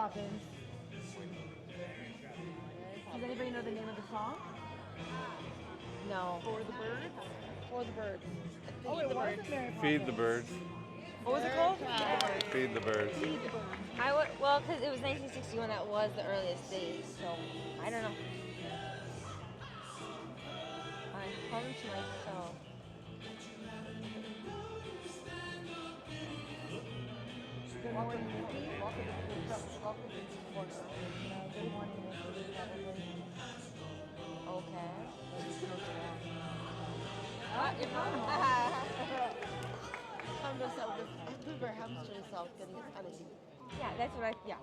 Poppins. Does anybody know the name of the song? No. For the Birds? For the Birds. Oh, Feed it the wasn't birds. Mary Poppins. Feed the birds. What was it called? Feed the birds. Feed the Birds. Well, because it was 1961, that was the earliest date, so I don't know. I hum to myself. Good morning, Nikki. Welcome to the Welcome to the corner. Good morning, Nikki. Probably. Okay. Hum yourself. Do your hamster yourself getting his energy. Yeah, that's what yeah.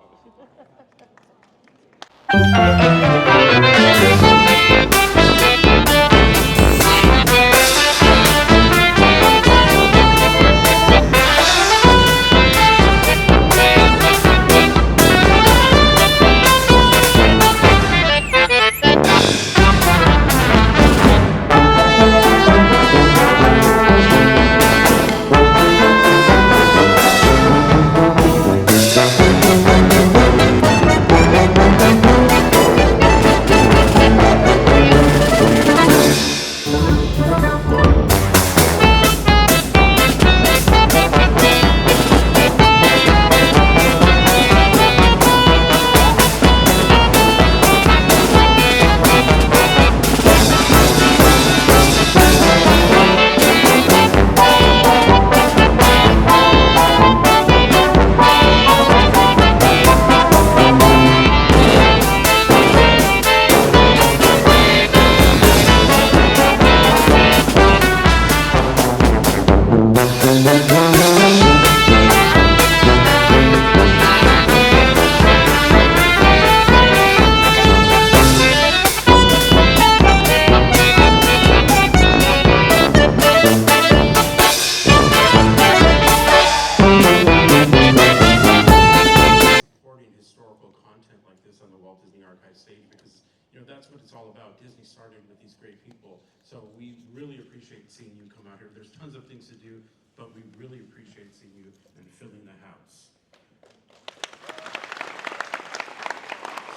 On the Walt Disney Archive stage because that's what it's all about. Disney started with these great people, so we really appreciate seeing you come out here. There's tons of things to do, but we really appreciate seeing you and filling the house.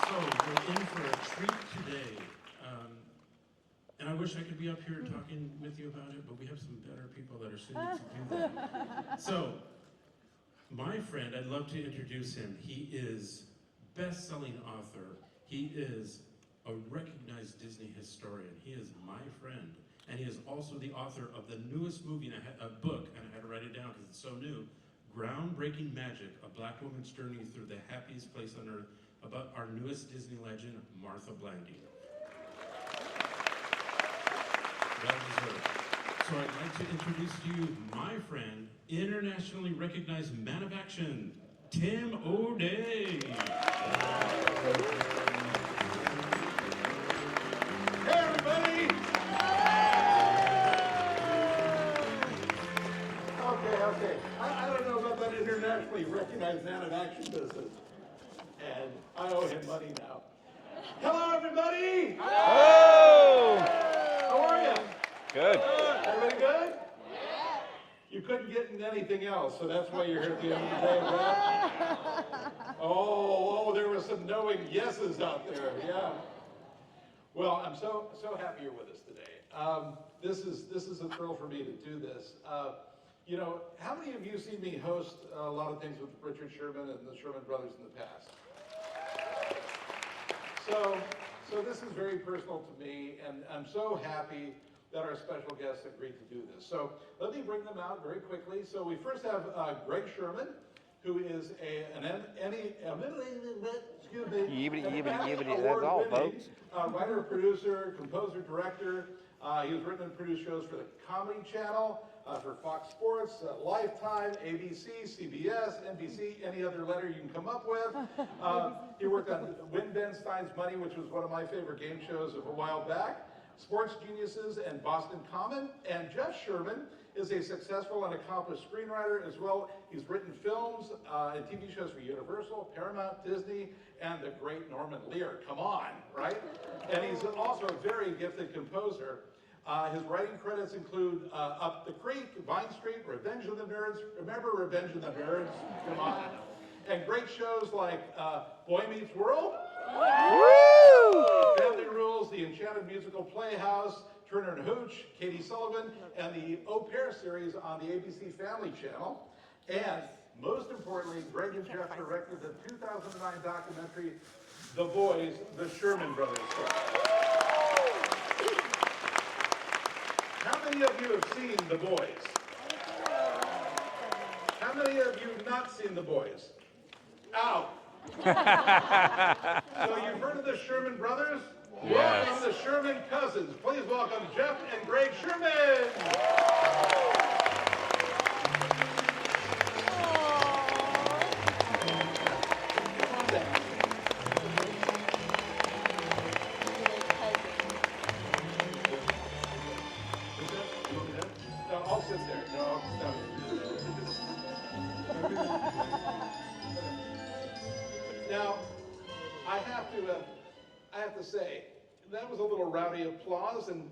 So we're in for a treat today, and I wish I could be up here talking with you about it, but we have some better people that are suited to do that. So my friend, I'd love to introduce him. He is best-selling author. He is a recognized Disney historian. He is my friend. And he is also the author of the newest movie, and a book, and I had to write it down because it's so new, Groundbreaking Magic, A Black Woman's Journey Through the Happiest Place on Earth, about our newest Disney legend, Martha Blandy. Well deserved. So I'd like to introduce to you my friend, internationally recognized man of action, Tim O'Day. Hey, everybody! Okay. I don't know about that internationally recognized man of action business. And I owe him money now. Hello, everybody! Hello! How are you? Good. Everybody good? You couldn't get into anything else, so that's why you're here at the end of the day, right? Oh, there were some knowing yeses out there, yeah. Well, I'm so happy you're with us today. This is a thrill for me to do this. How many of you seen me host a lot of things with Richard Sherman and the Sherman Brothers in the past? So this is very personal to me, and I'm so happy that our special guests agreed to do this. So let me bring them out very quickly. So we first have Greg Sherman, who is an That's all, folks. Writer, producer, composer, director. He has written and produced shows for the Comedy Channel, for Fox Sports, Lifetime, ABC, CBS, NBC, any other letter you can come up with. He worked on Win Ben Stein's Money, which was one of my favorite game shows of a while back. Sports Geniuses and Boston Common. And Jeff Sherman is a successful and accomplished screenwriter as well. He's written films and TV shows for Universal, Paramount, Disney, and the great Norman Lear. Come on, right? And he's also a very gifted composer. His writing credits include Up the Creek, Vine Street, Revenge of the Nerds. Remember Revenge of the Nerds? Come on. And great shows like Boy Meets World, Family Rules, The Enchanted Musical Playhouse, Turner and Hooch, Katie Sullivan, and the Au Pair series on the ABC Family Channel. And most importantly, Greg and Jeff directed the 2009 documentary, The Boys, the Sherman Brothers story. How many of you have seen The Boys? How many of you have not seen The Boys? Out. So you've heard of the Sherman Brothers? Yes. Welcome the Sherman cousins. Please welcome Jeff and Greg Sherman. No, I'll sit there. No, now, I have to say, that was a little rowdy applause, and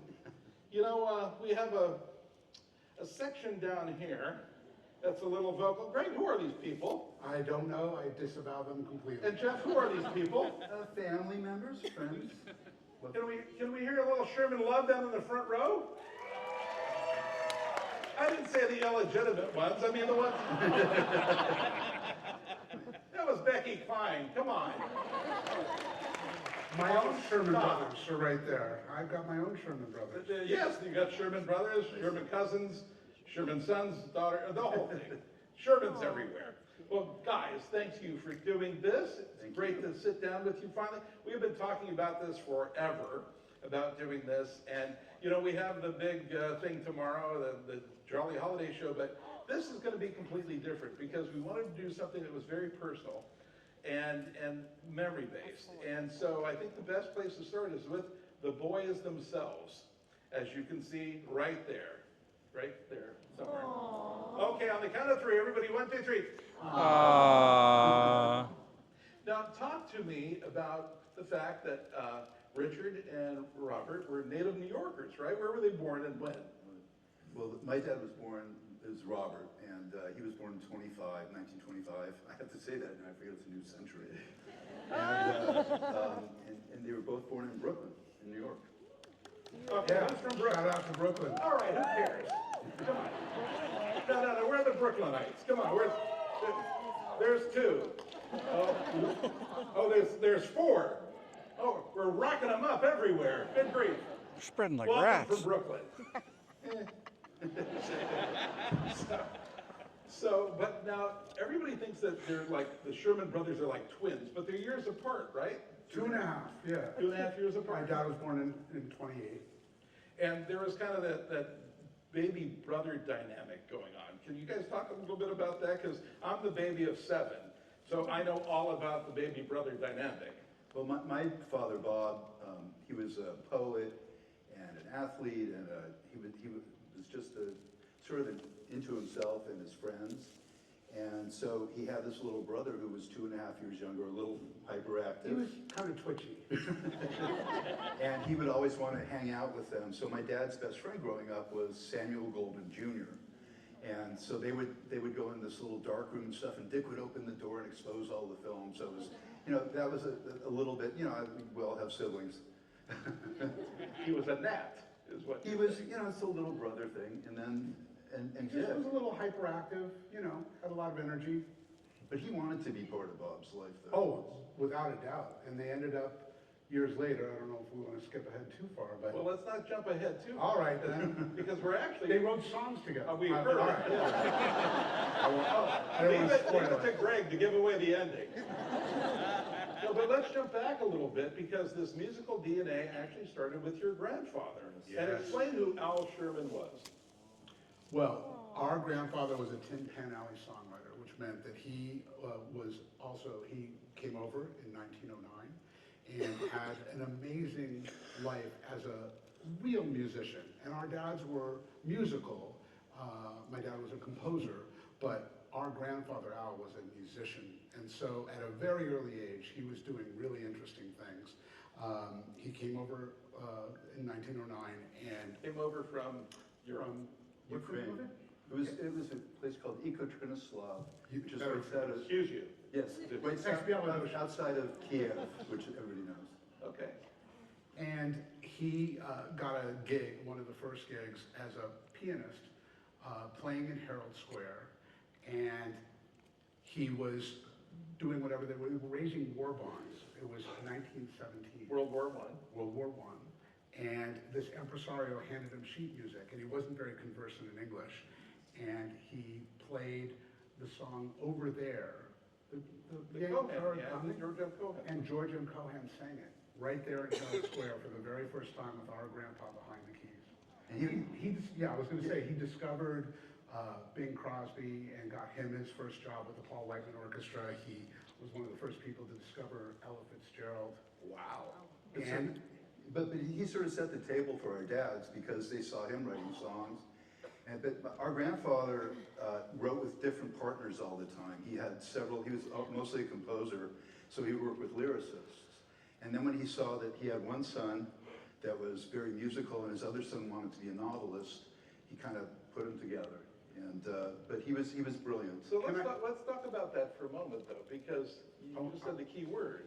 you know, we have a section down here that's a little vocal. Greg, who are these people? I don't know. I disavow them completely. And Jeff, who are these people? Family members, friends. Can we hear a little Sherman love down in the front row? I didn't say the illegitimate ones. I mean the ones. That was Becky Klein. Come on. My own Sherman Brothers are right there. I've got my own Sherman Brothers. Yes, you got Sherman Brothers, Sherman cousins, Sherman sons, daughter, the whole thing. Sherman's everywhere. Well, guys, thank you for doing this. It's great to sit down with you finally. We've been talking about this forever, about doing this. And, you know, we have the big thing tomorrow, the Jolly Holiday Show, but this is going to be completely different because we wanted to do something that was very personal and memory-based. And so I think the best place to start is with the boys themselves, as you can see right there somewhere. Aww. Okay, on the count of three, everybody, 1, 2, 3. Aww. Now, talk to me about the fact that Richard and Robert were native New Yorkers, right? Where were they born and when? Well, my dad was born as Robert, and he was born in 1925. I have to say that, and I forget it's a new century. And they were both born in Brooklyn, in New York. Okay, who's from Brooklyn? Shout out to Brooklyn. All right, who cares? Come on. No, where are the Brooklynites? Come on, there's 2. Oh, there's 4. Oh, we're rocking them up everywhere. Good grief. They're spreading like Welcome rats. from Brooklyn. But now everybody thinks that they're like, the Sherman Brothers are like twins, but they're years apart, right? 2.5, yeah. 2.5 years My apart. dad was born in 28. And there was kind of that baby brother dynamic going on. Can you guys talk a little bit about that? Because I'm the baby of 7, so I know all about the baby brother dynamic. Well, my father, Bob, he was a poet and an athlete, and he was just sort of into himself and his friends. And so he had this little brother who was 2.5 years younger, a little hyperactive. He was kind of twitchy. And he would always want to hang out with them. So my dad's best friend growing up was Samuel Goldwyn Jr. And so they would go in this little dark room and stuff, and Dick would open the door and expose all the films. So it was, you know, that was a little bit, you know, we all have siblings. He was a gnat, is what He was, you know, it's a little brother thing, and then, and He just Dick. was a little hyperactive, you know, had a lot of energy. But he wanted to be part of Bob's life, though. Oh, without a doubt. And they ended up, years later, I don't know if we want to skip ahead too far, but. Well, let's not jump ahead too All right, then. because we're actually. They wrote songs together. We heard all it. right. Yeah. don't Leave wanna it spoil to it. Greg to give away the ending. No, but let's jump back a little bit because this musical DNA actually started with your grandfather. And Yes. explain who Al Sherman was. Well, our grandfather was a Tin Pan Alley songwriter, which meant that he he came over in 1909 and had an amazing life as a real musician. And our dads were musical. My dad was a composer, but our grandfather Al was a musician. And so at a very early age, he was doing really interesting things. He came over in 1909 and Came over from Europe. Ukraine. It was a place called Ekotrinoslav, which is better outside of, Excuse you. Yes, right Next Belarus. outside of Kiev, which everybody knows. Okay. And he got a gig, one of the first gigs, as a pianist, playing in Herald Square. And he was doing whatever they were raising war bonds. It was 1917. World War I. World War I. And this impresario handed him sheet music, and he wasn't very conversant in English. And he played the song Over There. The Cohen, yeah, George M. Cohen. And George M. Cohen sang it right there in Herald Square for the very first time with our grandpa behind the keys. And I was going to say, he discovered Bing Crosby and got him his first job with the Paul Whiteman Orchestra. He was one of the first people to discover Ella Fitzgerald. Wow. And But he sort of set the table for our dads because they saw him writing songs. But our grandfather wrote with different partners all the time. He had several, he was mostly a composer, so he worked with lyricists. And then when he saw that he had one son that was very musical and his other son wanted to be a novelist, he kind of put them together. And but he was brilliant. So let's talk about that for a moment, though, because you just said the key word,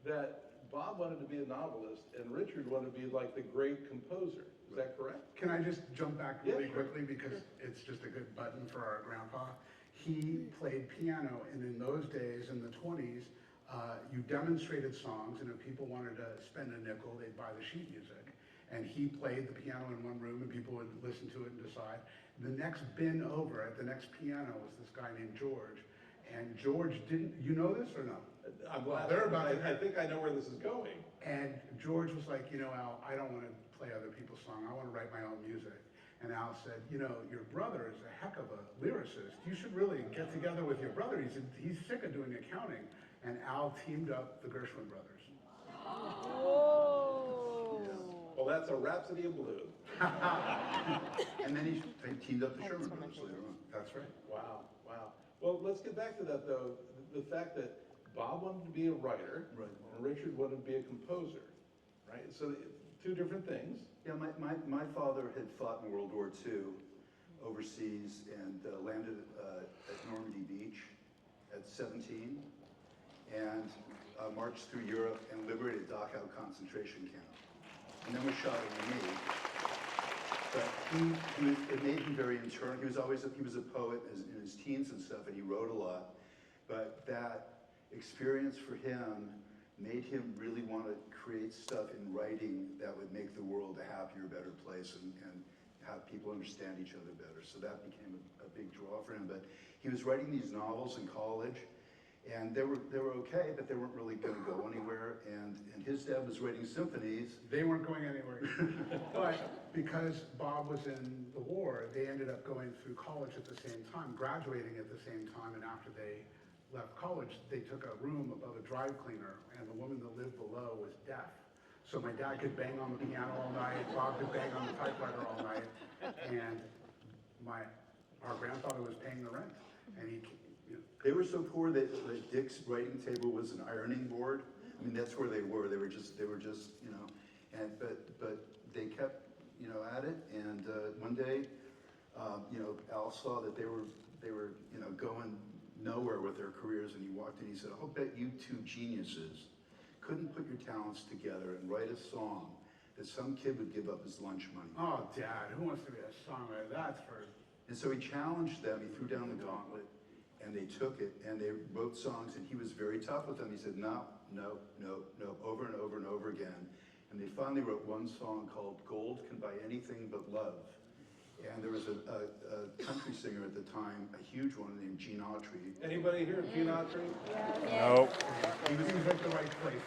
that Bob wanted to be a novelist and Richard wanted to be like the great composer. Is that correct? can I just jump back really Yeah, sure. quickly because it's just a good button for our grandpa. He played piano, and in those days, in the 20s, you demonstrated songs, and if people wanted to spend a nickel, they'd buy the sheet music. And he played the piano in one room, and people would listen to it and decide. The next bin over at the next piano was this guy named George. And George didn't, you know this or no? I'm glad. They're about to I think I know where this is going. And George was like, Al, I don't want to play other people's songs. I want to write my own music. And Al said, your brother is a heck of a lyricist. You should really get together with your brother. He's sick of doing accounting. And Al teamed up the Gershwin brothers. Whoa. Well, that's a Rhapsody of Blue. And then he teamed up the Sherman Brothers later on. That's right. Wow, wow. Well, let's get back to that, though. The fact that Bob wanted to be a writer, Right. and Richard wanted to be a composer, right? So two different things. Yeah, my father had fought in World War II overseas and landed at Normandy Beach at 17 and marched through Europe and liberated Dachau concentration camp. And then was shot in the knee. But it made him very internal. He was a poet in his teens and stuff, and he wrote a lot. But that experience for him made him really want to create stuff in writing that would make the world a happier, better place and have people understand each other better. So that became a big draw for him. But he was writing these novels in college, and they were okay, but they weren't really going to go anywhere. And his dad was writing symphonies. They weren't going anywhere. But because Bob was in the war, they ended up going through college at the same time, graduating at the same time, and after they left college, they took a room above a dry cleaner, and the woman that lived below was deaf. So my dad could bang on the piano all night, Bob could bang on the typewriter all night, and our grandfather was paying the rent. And They were so poor that Dick's writing table was an ironing board. I mean, that's where they were. They were just, but they kept, at it. And one day, Al saw that they were, going nowhere with their careers, and he walked in. He said, "I'll bet you two geniuses couldn't put your talents together and write a song that some kid would give up his lunch money." oh, Dad, who wants to be a songwriter? That's for... And so he challenged them. He threw down the gauntlet, and they took it, and they wrote songs, and he was very tough with them. He said, no, over and over and over again. And they finally wrote one song called "Gold Can Buy Anything But Love." And there was a country singer at the time, a huge one named Gene Autry. Anybody here, Gene Autry? Nope. He was at the right place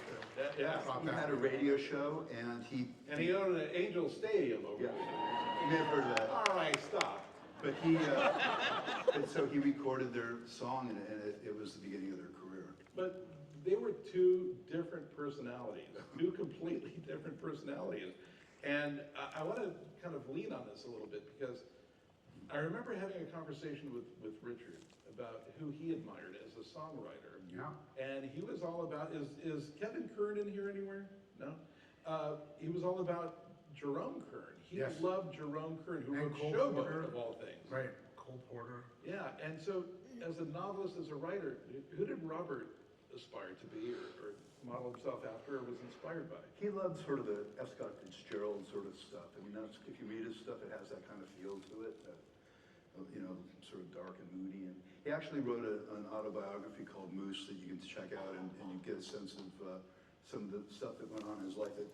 to Yeah. talk He that. had a radio show, and he owned an Angel Stadium over yeah, there. you may have heard of that. All right, stop. But and so he recorded their song, and it was the beginning of their career. But they were two different personalities, two completely different personalities. And I want to kind of lean on this a little bit because I remember having a conversation with Richard about who he admired as a songwriter. Yeah. And he was all about, is Kevin Kern in here anywhere? No? He was all about Jerome Kern. He Yes. loved Jerome Kern, who And wrote Cole Showboat Porter. of all things. Right, Cole Porter. Yeah, and so as a novelist, as a writer, who did Robert aspire to be or model himself after or was inspired by? He loved sort of the F. Scott Fitzgerald sort of stuff. I mean, that's, if you read his stuff, it has that kind of feel to it, you know, sort of dark and moody. And he actually wrote an autobiography called Moose that you can check out, and you get a sense of some of the stuff that went on in his life. That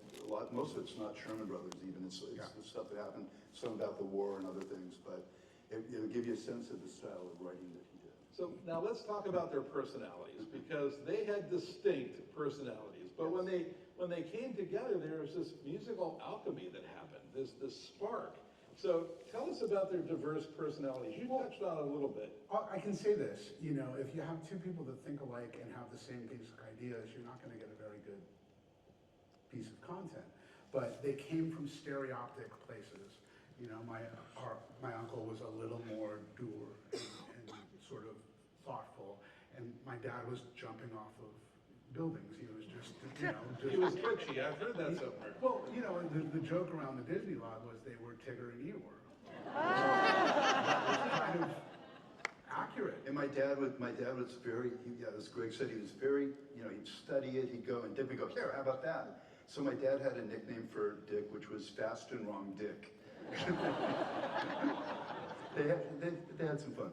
most of it's not Sherman Brothers even. It's the stuff that happened, some about the war and other things, but it'll give you a sense of the style of writing that he did. So now let's talk about their personalities, because they had distinct personalities. But when they came together, there was this musical alchemy that happened, this spark. So tell us about their diverse personalities. You touched on it a little bit. I can say this, you know, if you have two people that think alike and have the same basic ideas, you're not going to get a very good piece of content. But they came from stereotypic places. You know, my uncle was a little more dour and sort of thoughtful, and my dad was jumping off of buildings. He was just, you know, He was twitchy. I've heard that somewhere. well, you know, the joke around the Disney lot was they were Tigger and Eeyore. That was kind of accurate. And my dad was very, as Greg said, he was very, you know, he'd study it, he'd go, and Dick would go, here, how about that? So my dad had a nickname for Dick, which was Fast and Wrong Dick. they had some fun.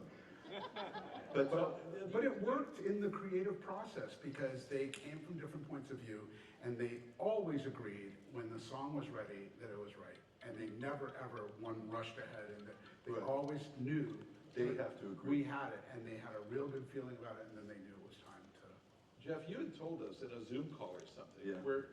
But it worked in the creative process because they came from different points of view, and they always agreed when the song was ready that it was right. And they never ever one rushed ahead, and they Right. always knew They that have to agree. we had it, and they had a real good feeling about it, and then they knew it was time to. Jeff, you had told us in a Zoom call or something, Yeah. where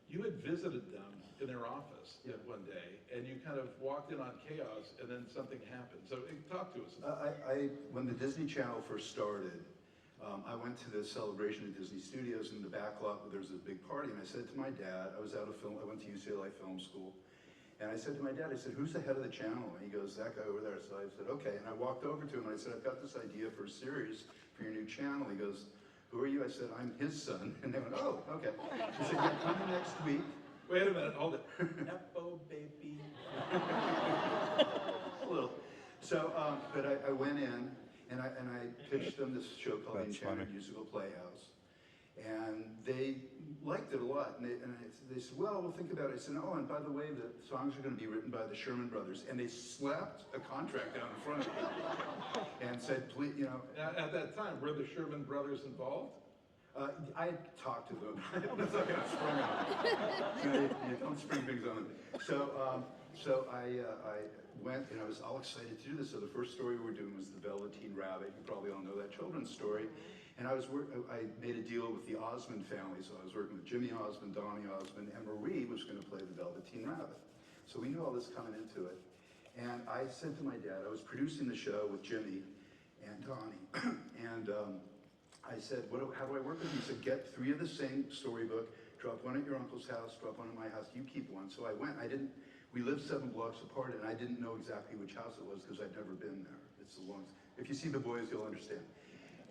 you had visited them in their office one day, and you kind of walked in on chaos, and then something happened. So talk to us. When the Disney Channel first started, I went to the celebration at Disney Studios in the back lot where there was a big party, and I said to my dad, I went to UCLA Film School, and I said to my dad, I said, who's the head of the channel? And he goes, that guy over there. So I said, okay, and I walked over to him, and I said, I've got this idea for a series for your new channel. He goes, who are you? I said, I'm his son. And they went, oh, okay. He said, yeah, come in next week. Wait a minute, hold it. Nepo baby. A little. So, but I went in and I pitched them this show called The That's Enchanted funny. Musical Playhouse, and they liked it a lot. And they said, well, we'll think about it. I said, oh, and by the way, the songs are going to be written by the Sherman Brothers. And they slapped a contract down in front of me and said, please, you know. Now, at that time, were the Sherman Brothers involved? I talked to them. That's not gonna spring on them. You don't spring things on them. So I went, and I was all excited to do this. So the first story we were doing was the Velveteen Rabbit. You probably all know that children's story. And I made a deal with the Osmond family. So I was working with Jimmy Osmond, Donnie Osmond, and Marie was going to play the Velveteen Rabbit. So we knew all this coming into it. And I said to my dad, I was producing the show with Jimmy and Donnie, and I said, how do I work with you? He said, get 3 of the same storybook, drop one at your uncle's house, drop one at my house, you keep one. So I went, we lived 7 blocks apart, and I didn't know exactly which house it was because I'd never been there. It's the longest. If you see The Boys, you'll understand.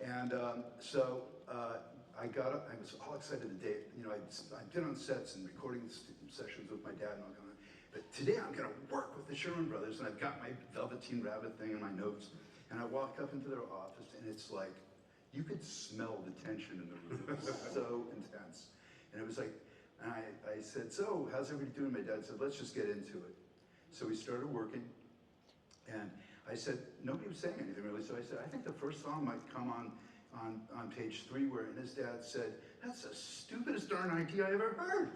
And so I got up, I was all excited the day, you know, I'd been on sets and recording sessions with my dad and all that. But today I'm gonna work with the Sherman Brothers, and I've got my Velveteen Rabbit thing in my notes. And I walk up into their office, and it's like, you could smell the tension in the room. It was so intense. And it was like, and I said, so how's everybody doing? My dad said, let's just get into it. So we started working, and I said, nobody was saying anything really. So I said, I think the first song might come on page 3 and his dad said, that's the stupidest darn idea I ever heard.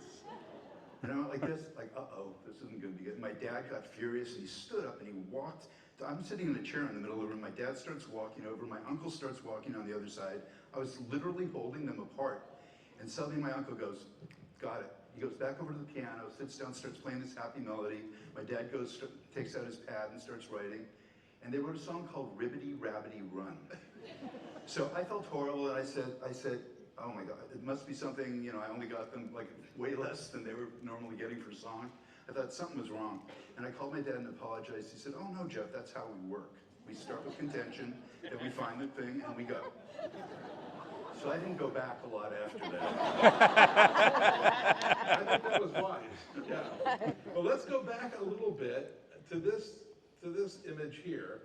And I went like this, like, uh-oh, this isn't gonna be good. My dad got furious, and he stood up and he walked. I'm sitting in a chair in the middle of the room. My dad starts walking over. My uncle starts walking on the other side. I was literally holding them apart. And suddenly my uncle goes, got it. He goes back over to the piano, sits down, starts playing this happy melody. My dad goes, takes out his pad and starts writing. And they wrote a song called Ribbity Rabbity Run. So I felt horrible, and I said, oh my God, it must be something, you know, I only got them like way less than they were normally getting for a song. I thought something was wrong. And I called my dad and apologized. He said, oh no, Jeff, that's how we work. We start with contention, then we find the thing, and we go. So I didn't go back a lot after that. I think that was wise. Yeah. Well, let's go back a little bit to this image here.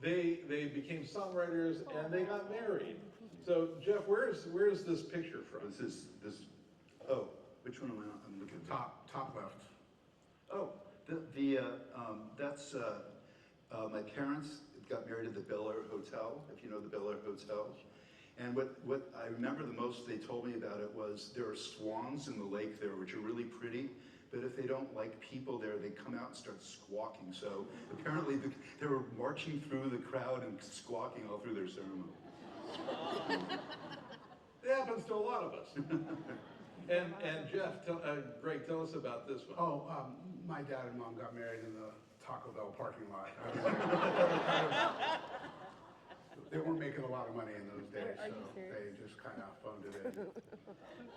they became songwriters and they got married. So Jeff, where's this picture from? Oh, which one am I on? I'm looking at. Top left. Oh, that's my parents got married at the Bel Air Hotel, if you know the Bel Air Hotel. And what I remember the most they told me about it was there are swans in the lake there, which are really pretty, but if they don't like people there, they come out and start squawking. So apparently they were marching through the crowd and squawking all through their ceremony. It happens to a lot of us. And Jeff, Greg, tell us about this one. Oh, my dad and mom got married in the Taco Bell parking lot. They weren't making a lot of money in those days, Are you so serious? they just kind of phoned it in.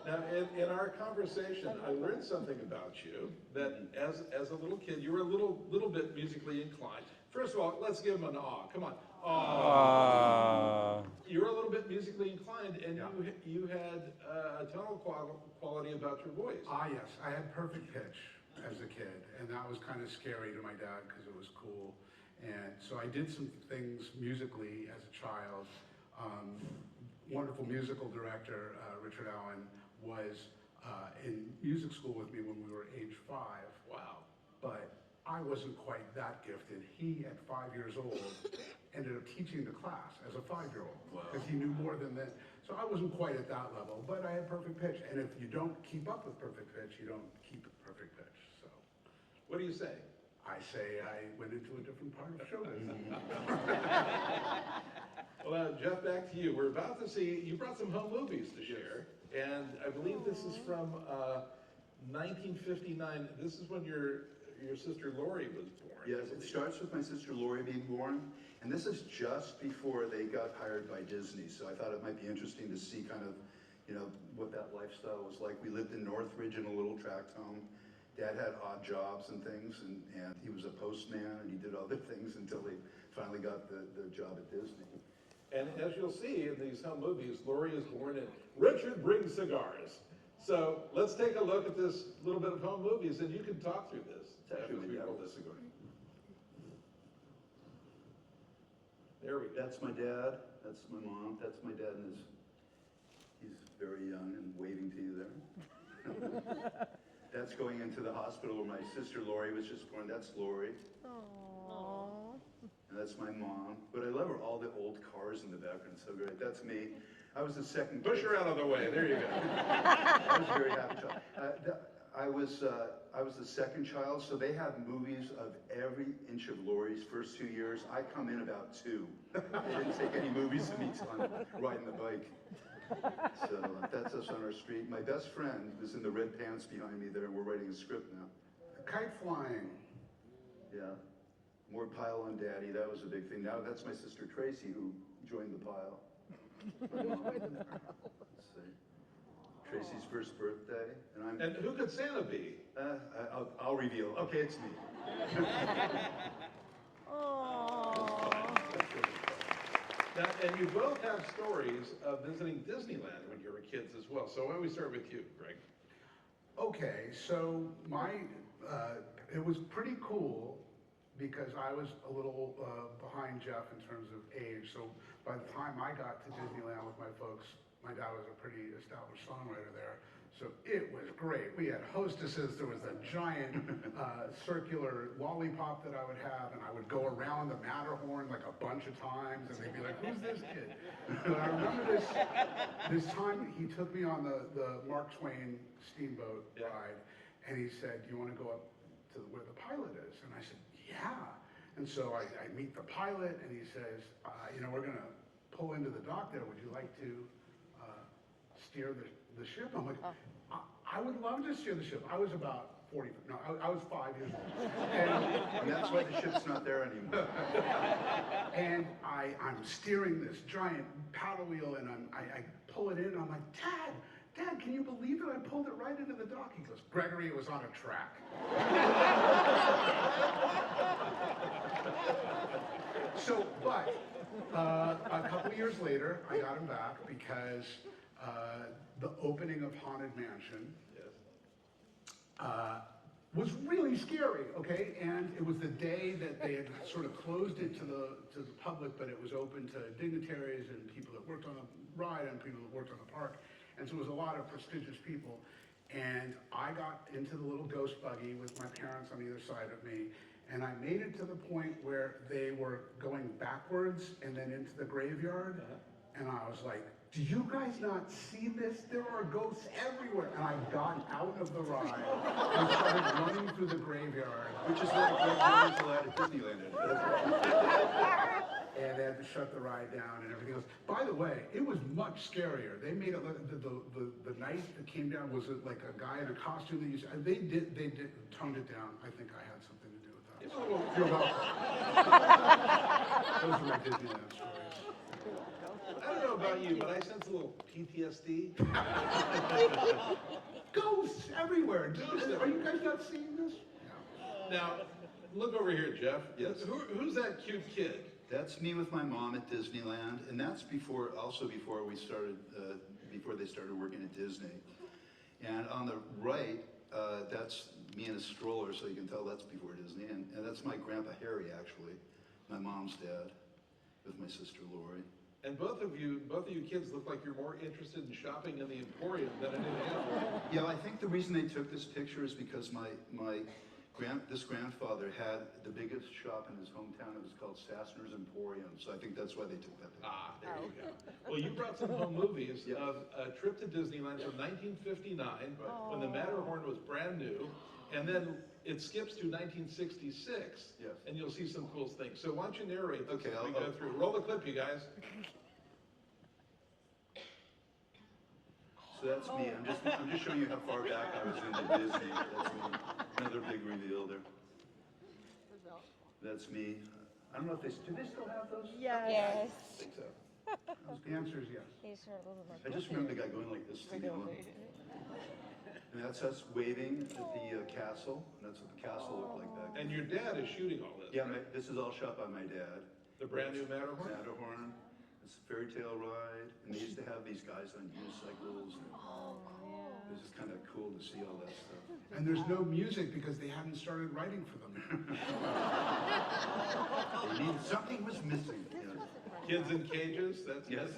Now, in our conversation, I learned something about you, that as a little kid, you were a little bit musically inclined. First of all, let's give him an aw. Come on. Aw. You were a little bit musically inclined, and Yeah. you had a tonal quality about your voice. Yes, I had perfect pitch as a kid, and that was kind of scary to my dad because it was cool. And so I did some things musically as a child. Wonderful musical director, Richard Allen, was in music school with me when we were age 5. Wow. But I wasn't quite that gifted. He, at 5 years old, ended up teaching the class as a 5-year-old because he knew more than that. So I wasn't quite at that level, but I had perfect pitch. And if you don't keep up with perfect pitch, you don't keep perfect pitch. So What do you say? I say I went into a different part of show business. Well, Jeff, back to you. We're about to see, you brought some home movies to share, and I believe this is from 1959. This is when your sister Lori was born. Yes, it starts with my sister Lori being born, and this is just before they got hired by Disney, so I thought it might be interesting to see kind of, what that lifestyle was like. We lived in Northridge in a little tract home. Dad had odd jobs and things, and he was a postman, and he did other things until he finally got the job at Disney. And as you'll see in these home movies, Lori is born in Richard Brings Cigars. So let's take a look at this little bit of home movies, and you can talk through this. It's actually my dad with a cigar. There we go. That's my dad, that's my mom, that's my dad, and he's very young and waving to you there. That's going into the hospital where my sister Lori was just born. That's Lori. Aww. And that's my mom. But I love all the old cars in the background. So great. That's me. I was the second. Push her out of the way. There you go. I was a very happy child. I was the second child, so they had movies of every inch of Lori's first 2 years. I come in about 2. They didn't take any movies of me till I'm riding the bike. So that's us on our street. My best friend was in the red pants behind me there. We're writing a script now. Kite flying. Yeah. More pile on Daddy. That was a big thing. Now that's my sister Tracy who joined the pile. Let's see. Tracy's first birthday, and And who could Santa be? I'll reveal. Okay, it's me. Now, and you both have stories of visiting Disneyland when you were kids as well. So why don't we start with you, Greg? Okay, so it was pretty cool because I was a little behind Jeff in terms of age. So by the time I got to Disneyland with my folks, my dad was a pretty established songwriter there. So it was great. We had hostesses. There was a giant circular lollipop that I would have, and I would go around the Matterhorn like a bunch of times, and they'd be like, "Who's this kid?" But I remember this time he took me on the Mark Twain steamboat ride, and he said, "Do you want to go up to where the pilot is?" And I said, "Yeah." And so I meet the pilot, and he says, "We're going to pull into the dock there. Would you like to steer the ship?" I'm like, I would love to steer the ship. I was about 40, no, I was 5 years old. And that's why the ship's not there anymore. And I'm steering this giant paddle wheel, and I pull it in, and I'm like, Dad, can you believe that I pulled it right into the dock? He goes, "Gregory, it was on a track." So, but a couple years later, I got him back because the opening of Haunted Mansion was really scary, okay? And it was the day that they had sort of closed it to the public, but it was open to dignitaries and people that worked on the ride and people that worked on the park. And so it was a lot of prestigious people. And I got into the little ghost buggy with my parents on either side of me. And I made it to the point where they were going backwards and then into the graveyard. And I was like, do you guys not see this? There are ghosts everywhere. And I got out of the ride and started running through the graveyard. Which is like what was allowed at Disneyland. And they had to shut the ride down and everything else. By the way, it was much scarier. They made it, the night that came down was like a guy in a costume that used, they toned it down. I think I had something to do with that. You're welcome. Those are my Disneyland stories. I don't know about you, but I sense a little PTSD. Ghosts everywhere. Are you guys not seeing this? Now, look over here, Jeff. Yes. Who's that cute kid? That's me with my mom at Disneyland, and that's before we started, before they started working at Disney. And on the right, that's me in a stroller, so you can tell that's before Disney. And that's my grandpa Harry, actually, my mom's dad, with my sister Lori. And both of you kids look like you're more interested in shopping in the Emporium than anything else. Yeah, I think the reason they took this picture is because this grandfather had the biggest shop in his hometown. It was called Sassner's Emporium, so I think that's why they took that picture. Ah, there you go. Well, you brought some home movies Yes. of a trip to Disneyland from 1959, when the Matterhorn was brand new, and then it skips to 1966, Yes. and you'll see some cool things. So why don't you narrate this Okay, as we I'll- go through. Roll the clip, you guys. So that's me. I'm just showing you how far back I was into Disney. That's me. Another big reveal there. That's me. I don't know if do they still have those? Yes. I think so. The answer is yes. These are a little more I just remember the guy going like this to the one. And that's us waving at the castle. And that's what the castle looked like back then. And your dad is shooting all this. Yeah, right? this is all shot by my dad. The brand new Matterhorn? Matterhorn. It's a fairy tale ride. And they used to have these guys on unicycles. It was just kind of cool to see all that stuff. And there's no music because they hadn't started writing for them. Something was missing. You know. Kids in cages, that's Yes.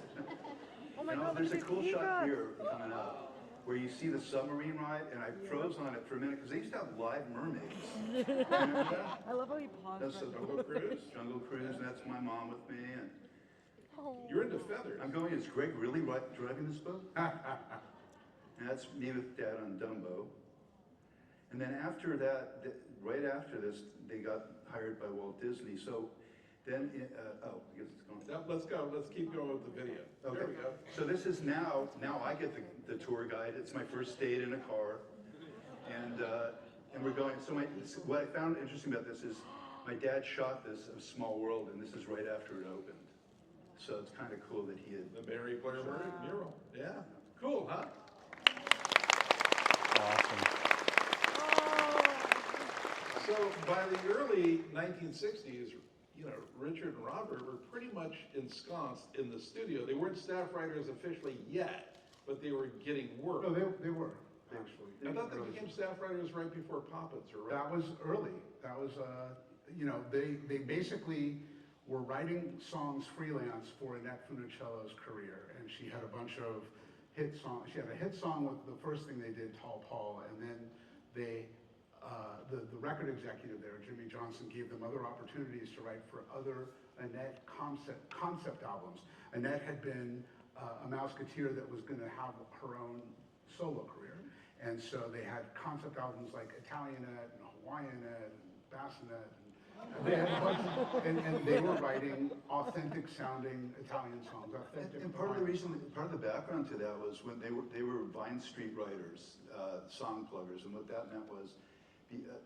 Oh my Now, God, there's a look at cool this shot peacock. here coming up where you see the submarine ride, and I froze on it for a minute because they used to have live mermaids. Remember that? I love how he paused That's right the there. Jungle Cruise. Jungle Cruise, and that's my mom with me. And You're into feathers. I'm going, is Greg really driving this boat? And that's me with Dad on Dumbo. And then after that, right after this, they got hired by Walt Disney. So then, I guess it's going. Now, let's go. Let's keep going with the video. Okay. There we go. So this is now I get the tour guide. It's my first date in a car. And we're going, what I found interesting about this is my dad shot this of Small World, and this is right after it opened. So it's kind of cool that he had. The Mary Poppins mural. Yeah. Cool, huh? Awesome. So by the early 1960s, you know, Richard and Robert were pretty much ensconced in the studio. They weren't staff writers officially yet, but they were getting work. No, they were, actually. I thought they became staff writers right before Poppins, or right? That was early. That was, they basically were writing songs freelance for Annette Funicello's career. And she had a bunch of hit songs. She had a hit song with the first thing they did, Tall Paul, and then they, the record executive there, Jimmy Johnson, gave them other opportunities to write for other Annette concept albums. Annette had been a Mouseketeer that was going to have her own solo career. And so they had concept albums like Italianette and Hawaiianette and Bassinet. And they had a bunch and they were writing authentic sounding Italian songs. Authentic And part of the Hawaiian reason, part of the background to that was when they were Vine Street writers, song pluggers, and what that meant was,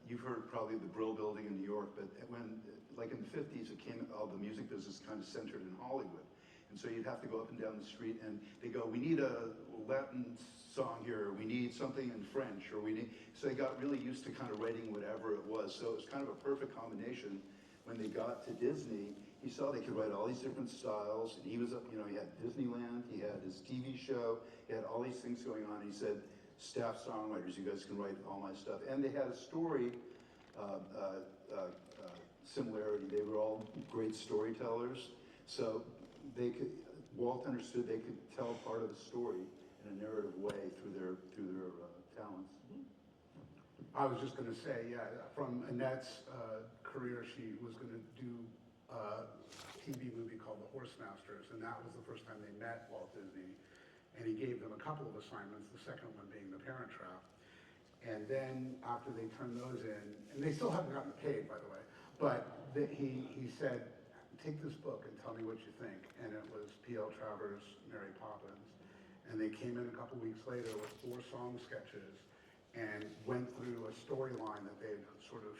you've heard probably the Brill Building in New York, but when, like in the 50s, all the music business kind of centered in Hollywood. And so you'd have to go up and down the street and they go, we need a Latin song here, or we need something in French, or so they got really used to kind of writing whatever it was. So it was kind of a perfect combination. When they got to Disney, he saw they could write all these different styles, and he was, he had Disneyland, he had his TV show, he had all these things going on. He said, staff songwriters. You guys can write all my stuff. And they had a story similarity. They were all great storytellers. So Walt understood they could tell part of the story in a narrative way through their talents. I was just going to say, yeah, from Annette's career, she was going to do a TV movie called The Horsemasters, and that was the first time they met Walt Disney. And he gave them a couple of assignments, the second one being The Parent Trap. And then after they turned those in, and they still haven't gotten paid, by the way, but he said, take this book and tell me what you think. And it was P.L. Travers' Mary Poppins. And they came in a couple weeks later with 4 song sketches and went through a storyline that they'd sort of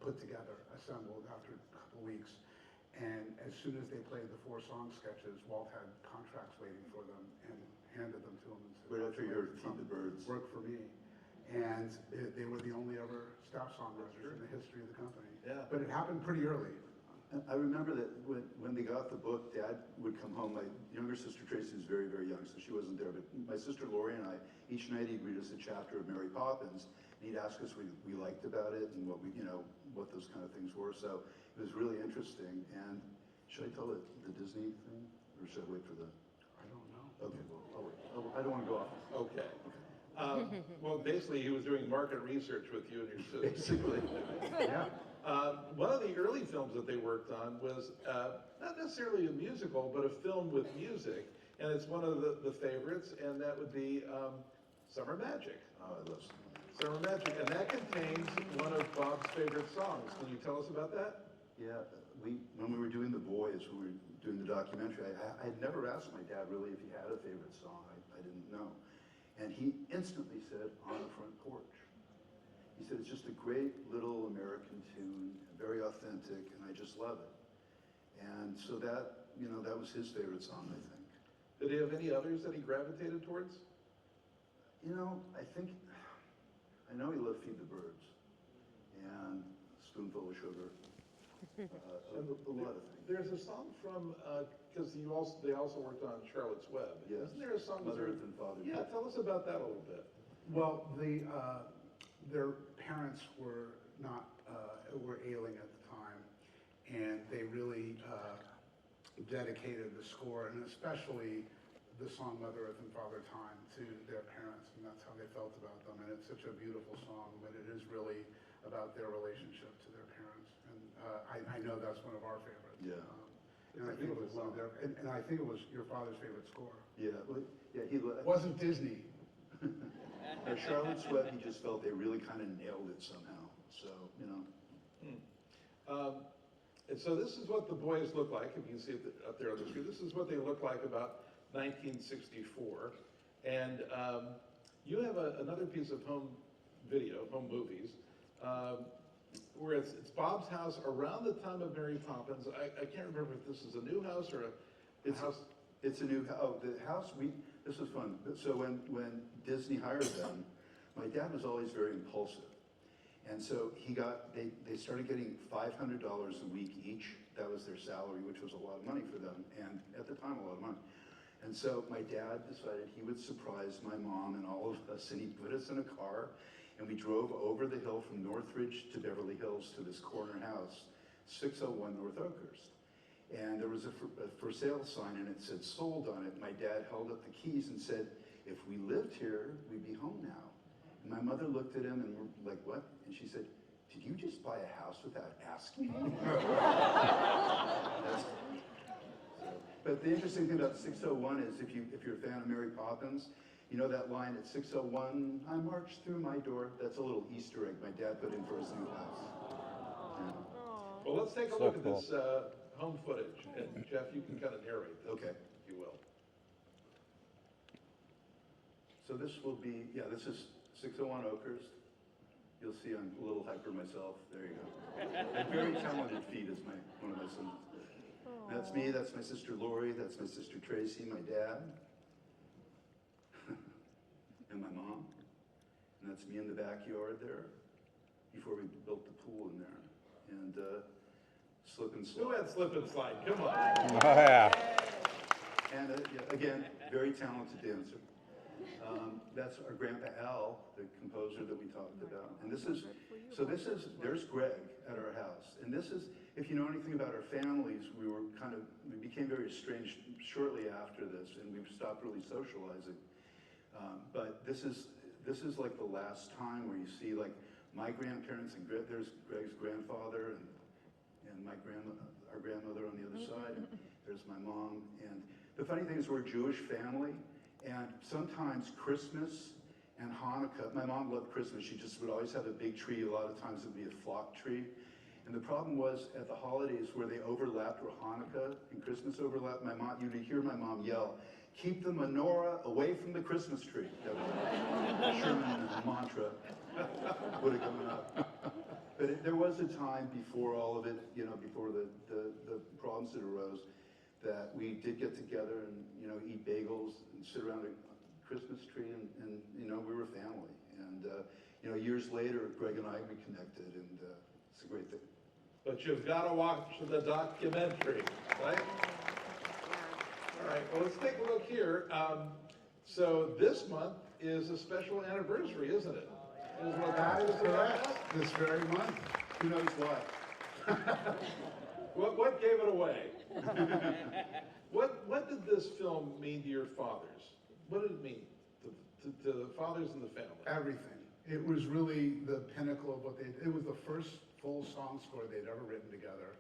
put together, assembled after a couple weeks. And as soon as they played the 4 song sketches, Walt had contracts waiting for them and handed them to him and said, Right after your Feed the Birds. Work for me. And they were the only ever staff songwriters in the history of the company. Yeah. But it happened pretty early. I remember that when they got the book, Dad would come home. My younger sister Tracy was very, very young, so she wasn't there. But my sister Lori and I, each night he'd read us a chapter of Mary Poppins, and he'd ask us what we liked about it and what what those kind of things were. So it was really interesting. And should I tell the Disney thing, or should I wait for the? I don't know. Okay, well, I'll wait. I don't want to go off. Okay. Well, basically, he was doing market research with you and your sister. Basically. Yeah. One of the early films that they worked on was not necessarily a musical, but a film with music, and it's one of the favorites, and that would be Summer Magic. Oh, I love Summer Magic, and that contains one of Bob's favorite songs. Can you tell us about that? Yeah, when we were doing The Boys, when we were doing the documentary, I had never asked my dad really if he had a favorite song. I didn't know. And he instantly said, On the Front Porch. He said, it's just a great little American tune, very authentic, and I just love it. And so that was his favorite song, I think. Did he have any others that he gravitated towards? I know he loved Feed the Birds and Spoonful of Sugar. A lot of things. There's a song from, because they also worked on Charlotte's Web. Yes. Isn't there a song? Mother Earth and Father Yeah, Time. tell us about that a little bit. Well, their parents were were ailing at the time, and they really dedicated the score, and especially the song Mother Earth and Father Time, to their parents, and that's how they felt about them. And it's such a beautiful song, but it is really about their relationship to their parents. And I know that's one of our favorites. Yeah. And I think it was one of their, and I think it was your father's favorite score. Yeah, It wasn't Disney. Charlotte's Web, he just felt they really kind of nailed it somehow. So, And so this is what the boys look like, if you can see it up there on the screen. This is what they look like about 1964. And you have another piece of home movies, where it's Bob's house around the time of Mary Poppins. I can't remember if this is a new house or a house. It's a new house. Oh, the house, this was fun. So when Disney hired them, my dad was always very impulsive. And so they started getting $500 a week each. That was their salary, which was a lot of money for them, and at the time, a lot of money. And so my dad decided he would surprise my mom and all of us, and he put us in a car, and we drove over the hill from Northridge to Beverly Hills to this corner house, 601 North Oakhurst. And there was a for sale sign, and it said sold on it. My dad held up the keys and said, if we lived here, we'd be home now. And my mother looked at him and we're like, what? And she said, did you just buy a house without asking me? But the interesting thing about 601 is if you're a fan of Mary Poppins, you know that line at 601, I marched through my door. That's a little Easter egg my dad put in for his new house. Yeah. Well, let's take a look at this home footage. And Jeff, you can kind of narrate this, Okay. if you will. So this will be, this is 601 Oakhurst. You'll see I'm a little hyper myself. There you go. A very talented feet is one of my sons. That's me, that's my sister Lori, that's my sister Tracy, my dad, and my mom. And that's me in the backyard there, before we built the pool in there. And slip and slide. Who had slip and slide? Come on. Oh, yeah. And again, very talented dancer. That's our Grandpa Al, the composer that we talked about. And there's Greg at our house. And this is, if you know anything about our families, we became very estranged shortly after this, and we've stopped really socializing. But this is like the last time where you see like my grandparents, and there's Greg's grandfather, and our grandmother on the other side, and there's my mom. And the funny thing is we're a Jewish family, and sometimes Christmas and Hanukkah, my mom loved Christmas, she just would always have a big tree, a lot of times it would be a flock tree. And the problem was at the holidays where they overlapped, where Hanukkah and Christmas overlapped, you'd hear my mom yell, "Keep the menorah away from the Christmas tree." That was a Sherman mantra would have come up. But there was a time before all of it, before the problems that arose, that we did get together and, eat bagels and sit around a Christmas tree and we were family. And, years later, Greg and I reconnected, and it's a great thing. But you've got to watch the documentary, right? All right, well, let's take a look here. So this month is a special anniversary, isn't it? That is correct. This very month. Who knows why? What gave it away? What did this film mean to your fathers? What did it mean to the fathers and the family? Everything. It was really the pinnacle of what they did. It was the first full song score they'd ever written together.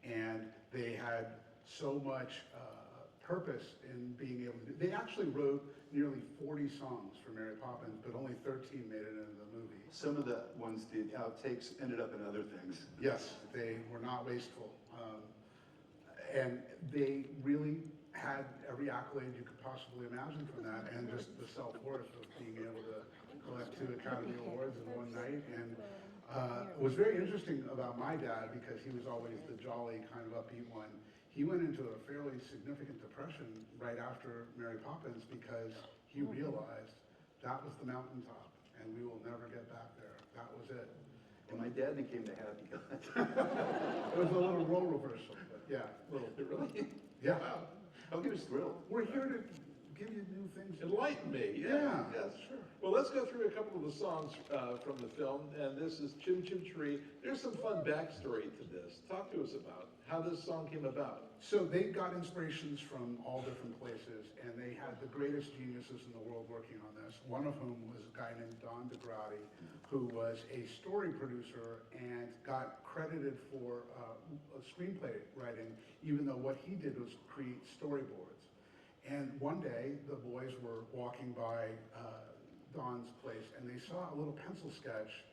And they had so much purpose in being able to do. They actually wrote nearly 40 songs for Mary Poppins, but only 13 made it into the movie. Some of the ones, the outtakes, ended up in other things. Yes, they were not wasteful. And they really had every accolade you could possibly imagine from that, and just the self-worth of being able to collect 2 Academy Awards in one night. And it was very interesting about my dad, because he was always the jolly, kind of upbeat one. He went into a fairly significant depression right after Mary Poppins, because he realized that was the mountaintop, and we will never get back there. That was it. And my dad became the happy guy. It was a little role reversal, but yeah. Really? Yeah. Wow. Oh, he was thrilled. We're here to give you new things. Enlighten me. Yeah. Yes, sure. Well, let's go through a couple of the songs from the film, and this is Chim, Chim, Chitty. There's some fun backstory to this. Talk to us about how this song came about. So they got inspirations from all different places, and they had the greatest geniuses in the world working on this. One of whom was a guy named Don DeGrati, who was a story producer and got credited for a screenplay writing, even though what he did was create storyboards. And one day, the boys were walking by Don's place, and they saw a little pencil sketch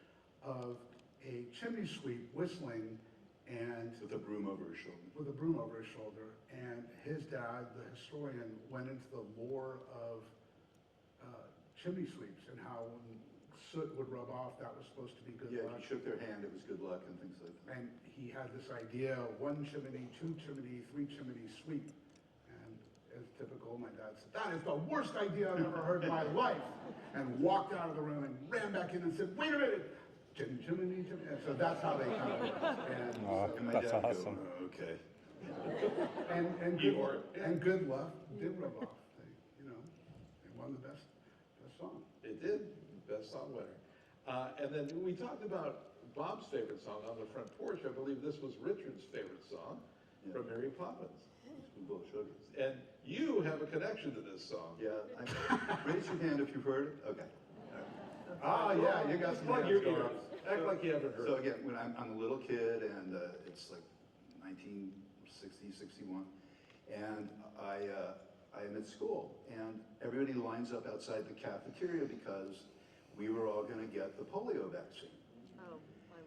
of a chimney sweep whistling, and With a broom over his shoulder. with a broom over his shoulder. And his dad, the historian, went into the lore of chimney sweeps and how when soot would rub off, that was supposed to be good Yeah, luck. if you shook their hand, it was good luck and things like that. And he had this idea, 1 chimney, 2 chimney, 3 chimney sweep. And as typical, my dad said, "That is the worst idea I've ever heard in my life." And walked out of the room and ran back in and said, "Wait a minute, chimney, chimney, chimney." And so that's how they kind of worked. And my That's dad would awesome. go, "Oh, okay. And good luck did rub off. They won the best song. It did. Best song winner. And then we talked about Bob's favorite song on the front porch. I believe this was Richard's favorite song from Mary Poppins. We both shook it. And you have a connection to this song. Yeah, raise your hand if you've heard it. Okay. Ah, yeah, you got some Plug hands your going. ears. Act like you haven't heard. So again, when I'm a little kid, and it's like 1960, 61, and I am at school, and everybody lines up outside the cafeteria because we were all going to get the polio vaccine. Oh,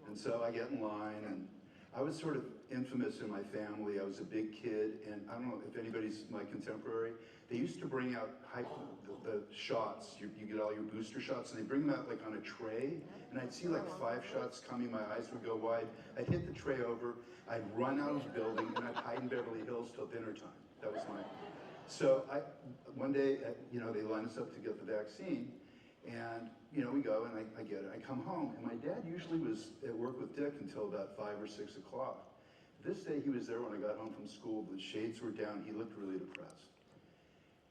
And so I get in line, and I was sort of infamous in my family. I was a big kid, and I don't know if anybody's my contemporary. They used to bring out the shots. You get all your booster shots, and they bring them out like on a tray. And I'd see like 5 shots coming. My eyes would go wide. I'd hit the tray over. I'd run out of the building, and I'd hide in Beverly Hills till dinner time. That was my. So one day, they line us up to get the vaccine, and we go, and I get it. I come home, and my dad usually was at work with Dick until about 5 or 6 o'clock. This day he was there when I got home from school. The shades were down. He looked really depressed.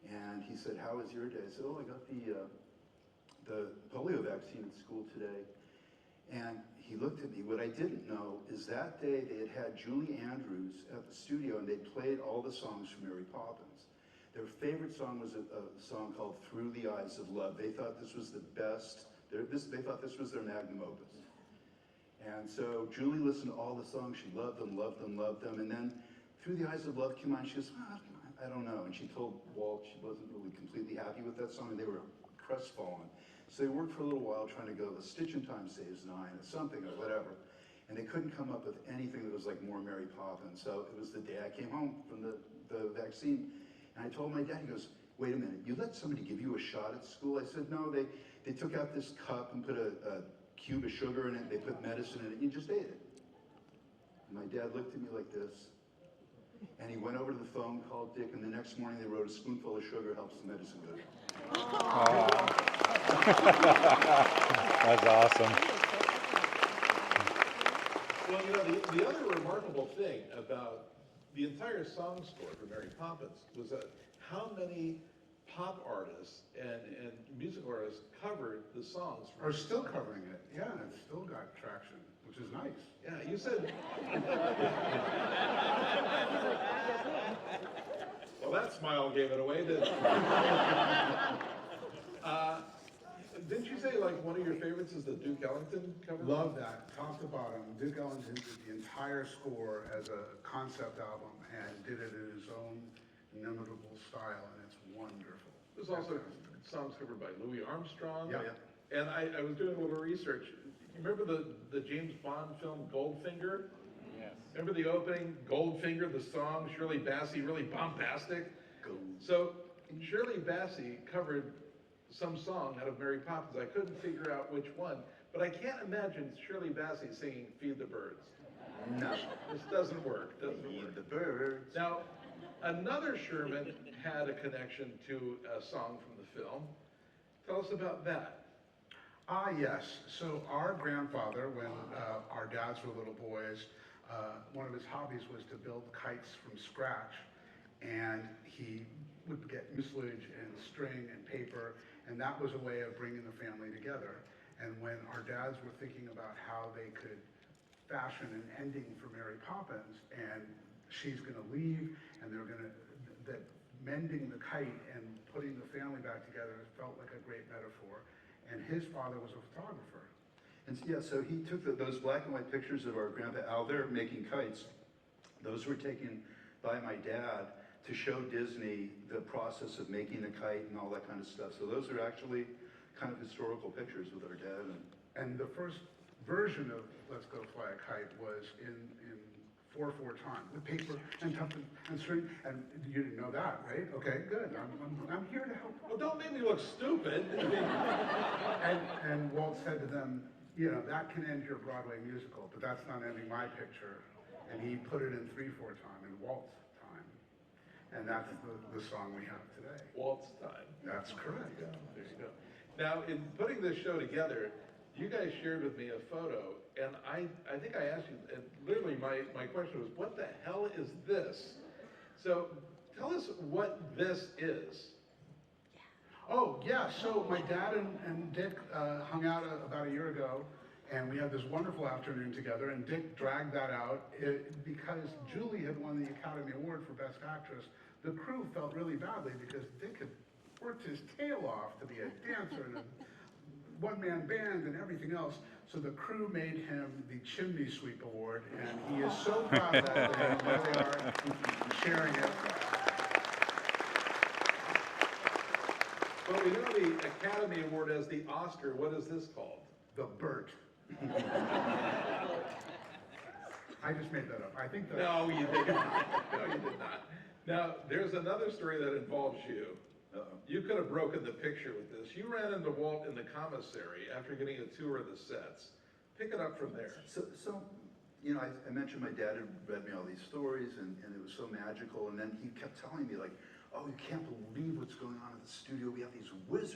And he said, how was your day? I said, oh, I got the polio vaccine at school today. And he looked at me. What I didn't know is that day they had Julie Andrews at the studio, and they played all the songs from Mary Poppins. Their favorite song was a song called Through the Eyes of Love. They thought this was the best. They thought this was their magnum opus. And so Julie listened to all the songs. She loved them, loved them, loved them. And then Through the Eyes of Love came on. She goes, I don't know. And she told Walt she wasn't really completely happy with that song, and they were crestfallen. So they worked for a little while trying to go, a stitch in time saves nine, or something, or whatever. And they couldn't come up with anything that was like more Mary Poppins. So it was the day I came home from the vaccine. And I told my dad, he goes, wait a minute, you let somebody give you a shot at school? I said, no, they took out this cup and put a cube of sugar in it, they put medicine in it, and you just ate it. And my dad looked at me like this, and he went over to the phone, called Dick, and the next morning they wrote, a spoonful of sugar helps the medicine go down. That's awesome. Well, you know, the other remarkable thing about the entire song score for Mary Poppins was that how many pop artists and musical artists covered the songs. Are still covering it, yeah, and it's still got traction, which is nice. Yeah, you said. Well, that smile gave it away, didn't it? Didn't you say like one of your favorites is the Duke Ellington cover? Love that, top to bottom. Duke Ellington did the entire score as a concept album and did it in his own inimitable style, and it's wonderful. There's also songs covered by Louis Armstrong. Yeah. And I was doing a little research. You remember the James Bond film Goldfinger? Yes. Remember the opening, Goldfinger, the song, Shirley Bassey, really bombastic? So Shirley Bassey covered some song out of Mary Poppins. I couldn't figure out which one, but I can't imagine Shirley Bassey singing Feed the Birds. No. This doesn't work, Feed the birds. Now, another Sherman had a connection to a song from the film. Tell us about that. Yes. So our grandfather, when our dads were little boys, one of his hobbies was to build kites from scratch. And he would get mucilage and string and paper, and that was a way of bringing the family together. And when our dads were thinking about how they could fashion an ending for Mary Poppins, and she's gonna leave, and that mending the kite and putting the family back together felt like a great metaphor. And his father was a photographer. And yeah, so he took those black and white pictures of our grandpa out there making kites. Those were taken by my dad to show Disney the process of making the kite and all that kind of stuff. So those are actually kind of historical pictures with our dad. And the first version of Let's Go Fly a Kite was in 4/4 time with paper and tuffing and string. And you didn't know that, right? Okay, good. I'm here to help. Well, don't make me look stupid. And Walt said to them, you know, that can end your Broadway musical, but that's not ending my picture. And he put it in 3/4 time, in Walt's time. And that's the song we have today. Walt's time. That's correct. There you go. Now, in putting this show together, you guys shared with me a photo, and I think I asked you, and literally my question was, what the hell is this? So tell us what this is. Oh, yeah, so my dad and Dick hung out about a year ago, and we had this wonderful afternoon together, and Dick dragged that out because Julie had won the Academy Award for Best Actress. The crew felt really badly because Dick had worked his tail off to be a dancer and a one-man band and everything else. So the crew made him the Chimney Sweep Award, and he is so proud of that day. There they are sharing it. Well, we know the Academy Award as the Oscar. What is this called? The Burt. I just made that up. I think that. No, you did not. No, you did not. Now, there's another story that involves you. You could have broken the picture with this. You ran into Walt in the commissary after getting a tour of the sets. Pick it up from there. So you know, I mentioned my dad had read me all these stories, and it was so magical. And then he kept telling me, like, oh, you can't believe what's going on at the studio. We have these wizards.